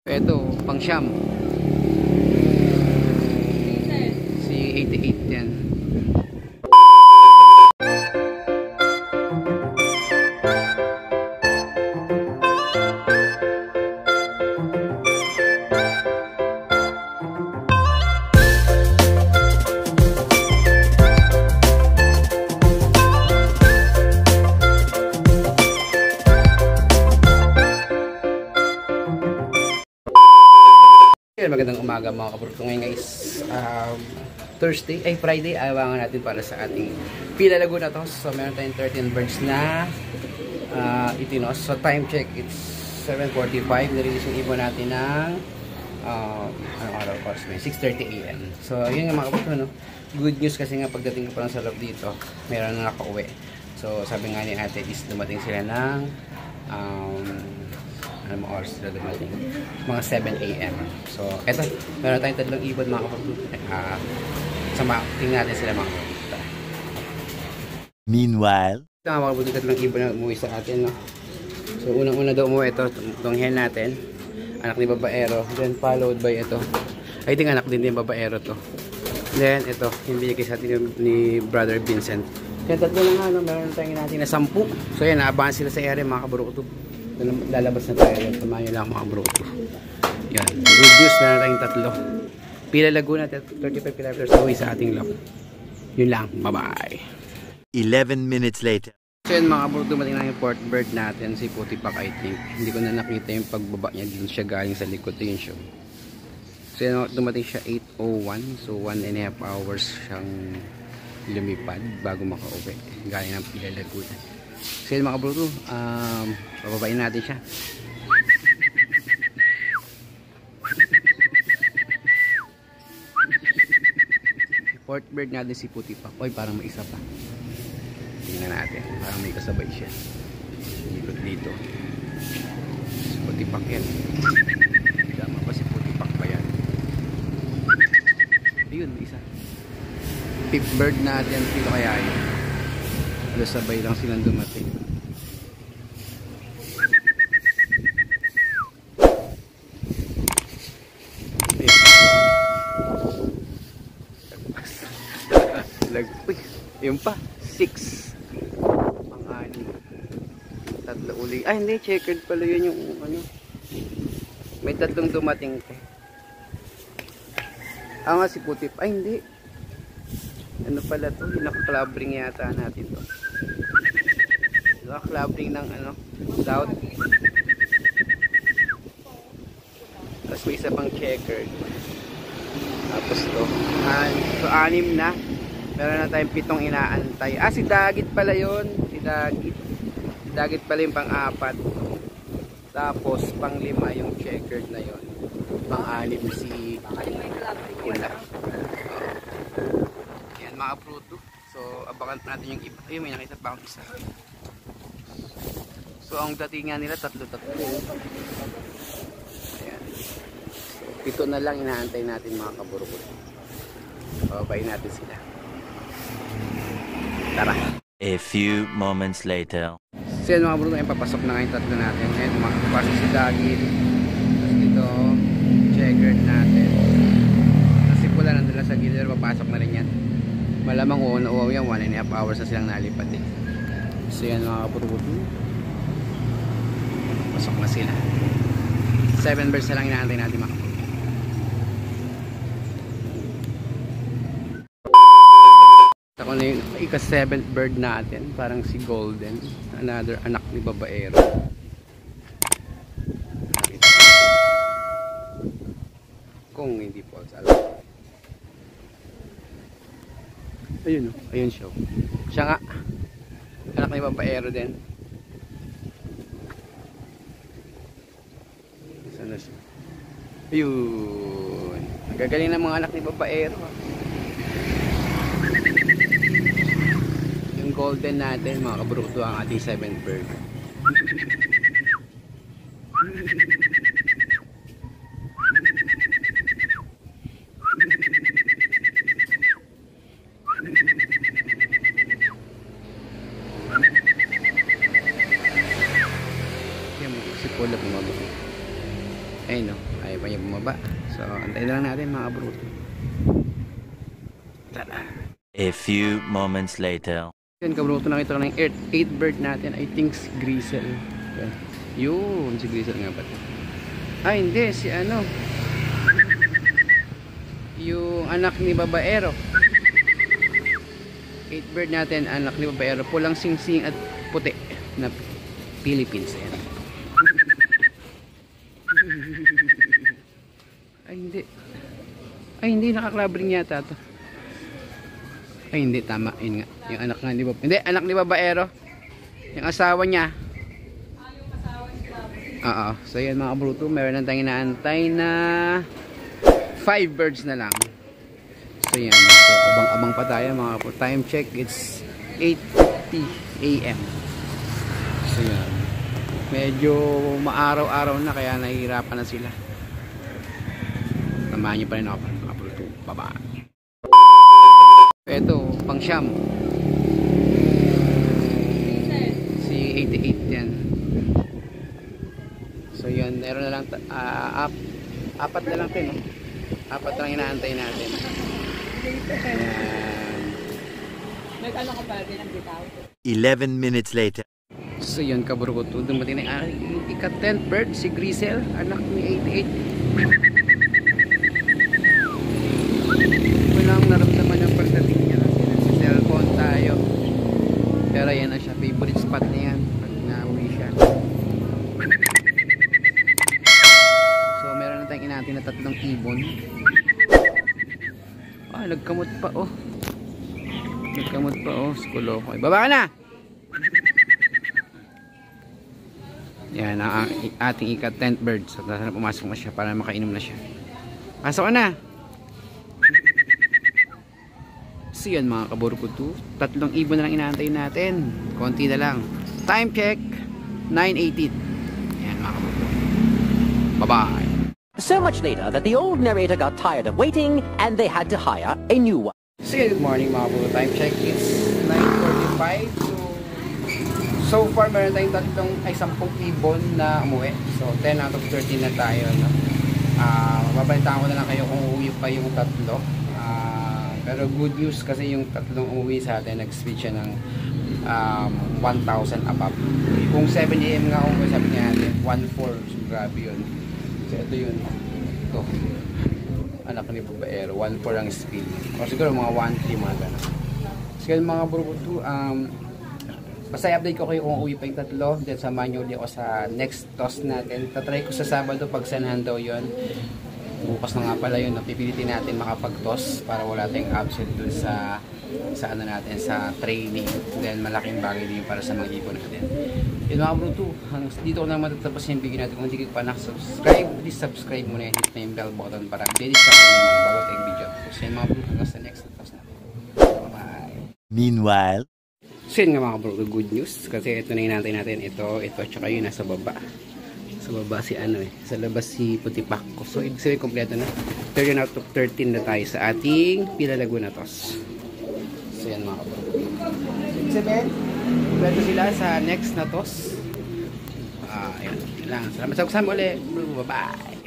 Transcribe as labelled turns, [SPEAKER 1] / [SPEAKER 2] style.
[SPEAKER 1] Ito, pang siyam. Si 88 yan. Magandang umaga mga kaburto. Ngayon guys, Friday, ayawangan natin para sa ating Pila Laguna to. So meron tayong 13 birds na itinos. So time check, it's 7:45. Nirelease yung ibon natin ng anong araw ko? 6:30 AM. So yun nga mga kaburto, no? Good news kasi nga pagdating ko pa lang sa loob dito, meron na nakauwi. So sabi nga ni ate is dumating sila ng ano mga oras sila dumating? Mga 7 AM. So, eto, meron tayong tatlong ibon mga kapatid. Tingnan natin sila mga kapatid.
[SPEAKER 2] Meanwhile,
[SPEAKER 1] ito nga mga kapatid, tatlong ibon na umuwi sa atin. No? So, unang-una daw umuwi ito, itong hen natin. Anak ni babaero. Then, followed by ito. I think anak din yung babaero to. Then, ito, yung binigay sa atin ni Brother Vincent. Kaya tatlo lang nga, no? Meron tayong natin na 10. So, yan, naabangan sila sa area mga kaburukto. Lalabas na tayo yan. Tumayo lang mga bro. Yan. Good news. Meron tayong tatlo. Pila Laguna, 35 kilometers away sa ating lock. Yun lang. Bye-bye.
[SPEAKER 2] 11 minutes later.
[SPEAKER 1] So yan mga bro, dumating na yung port bird natin. Si Putipak, I think. Hindi ko na nakita yung pagbaba niya. Dito siya galing sa likod. Ito yung show. So yan, dumating siya 8:01. So 1.5 hours siyang lumipad bago makauwi. Galing ng Pila Laguna. So yun mga bro, pababain natin siya. Port bird natin si Putipak. Oy, parang may isa pa. Tingnan natin, parang may kasabay siya dito. Si Putipak yan. Tama pa si Putipak pa yan. Ayun, may isa. Pip bird natin, dito kaya yun. Sabay lang silang dumating. Uy, yun pa 6 pang-anim, tatlo uli. Ay hindi, checkered pala yun yung ano, may tatlong dumating nga si Putip. Ay hindi, ano pala to, naka-clubbing yata natin to. Naka-clubbing ng ano, south. Tapos may isa pang checkered. Tapos to, so 6 na. Meron na tayong 7 inaantay. Si Dagit pala yun. Si Dagit pala yung pang-4. Tapos pang-5 yung checkered na yun. Pang-6 si Pula. Mga pruto. So abangan natin yung iba. Ayun, may nakita pa akong isa. So ang datingan nila tatlo. Ayan. So 7 na lang inaantay natin mga kaburukot. Babayin natin sila. Tara.
[SPEAKER 2] A few moments later.
[SPEAKER 1] So yan mga bruto, papasok na ngayon tatlo natin. Ngayon makapasok si Dagit. Tapos dito checkered natin. Kasi pula nandun lang sa gilid, papasok na rin yan. Malamang uwan yan, 1.5 hours na silang nalipad eh. So yan mga kaputo, pasok na sila. 7 birds na lang inaantay natin mga kaputo. Ako na yung ika-7th bird natin, parang si Golden, another anak ni babaero. Kung hindi false alarm. Ayun, ayun siya. Siya nga, anak ni babaero din. Saan na siya? Ayun, nagagaling ng mga anak ni babaero. Yung golden natin mga kabruto, ang ating 7th bird. Si Pula bumaba. Ayun no. Ayaw pa niya bumaba. So, antayin na lang natin mga kabruto. Tara.
[SPEAKER 2] A few moments later.
[SPEAKER 1] Yun, kabruto, nakita ko ng 8 bird natin. I think si Grisel. Yun, si Grisel nga pala. Ah, hindi, si ano. Yung anak ni babaero. 8 bird natin, anak ni babaero. Pulang singsing at puti na Philippines. Ayan. Ay, hindi. Ay, hindi, nakaklabring yata to. Ay, hindi, tama. Yun nga. Yung anak nga, di ba? Hindi, anak ni babaero. Yung asawa niya.
[SPEAKER 3] Yung asawa ni Clavo.
[SPEAKER 1] Oo. So, yan mga kabruto. Meron na tayong inaantay na 5 birds na lang. So, yan. So, abang-abang pa tayo mga kabruto. Time check, it's 8:50 AM. So, yan. Medyo maaraw-araw na kaya nahihirapan na sila. Tamahan nyo pa rin ako mga kabruto. Bye-bye. Ito, pang siyam. Si 88 yan. So yun, meron na lang apat na lang din, no? Apat lang inaantay natin.
[SPEAKER 3] Nag-ano ka pa din ang bitaw?
[SPEAKER 2] 11 minutes later.
[SPEAKER 1] So yun, kabruto, dumating na yung ika-10th bird, si Grisel, anak ni 88. Walang naramdaman yung pagdating niya kasi nagsiselfone tayo. Pero yan na siya, favorite spot niya yan pag na-uwi siya. So meron na tayong inatin na 3 ibon. Ah, nagkamot pa oh. Nagkamot pa oh, skulo ko. Baba ka na! Yan ang ating ika-10th bird. So pumasok na siya para makainom na siya. Pasok ka na! So yun mga kaburkutu, 3 ibon na lang inaantay natin. Konti na lang. Time check 9:18. Yan mga kaburkutu. Bye bye.
[SPEAKER 4] So much later that the old narrator got tired of waiting and they had to hire a new one.
[SPEAKER 1] So good morning mga kaburkutu. Time check is 9:45. So far meron tayong 10 ibon na umuwi. So 10 out of 13 na tayo, no? Mabalitaan ko na lang kayo kung uuwi pa yung 3. Pero good news kasi yung 3 umuwi sa atin, nag-switch siya ng 1,000 above. Kung 7 AM nga umuwi, sabi niya natin 1,400. So grabe yun. So ito yun. Ito. Anak ni babaero. 1,400 ang speed. O siguro mga 1,300 mga gano'n. So yun mga bro-bro, basta i-update ko kayo kung uuwi pa yung 3. Then samahan nyo ulit ako sa next toss natin. Tatry ko sa Sabado pag sanahan daw yun. Bukas na nga pala yun, napipilitin natin makapag-toss para wala tayong absent dun sa ano natin, sa training. Then malaking bagay din para sa mga ibon natin. Yun mga bro, dito ko na matatapos yung video natin. Kung hindi ka pa nakasubscribe, please subscribe muna and hit na yung bell button para update ka sa mga bago tayong video. So yun mga bro, hanggang sa next toss natin. Bye!
[SPEAKER 2] Meanwhile.
[SPEAKER 1] So yun nga mga bro, good news kasi ito na hinantay natin, ito, tsaka yun nasa baba. Sa baba si ano sa labas si Putipak. So ibig sabihin kompleto na. 13 out of 13 na tayo sa ating Pilalago na toss. So yan mga kabro. Ibig sabihin, kompleto sila sa next na toss. Ayan lang. Salamat sa kasama ulit. Bye bye.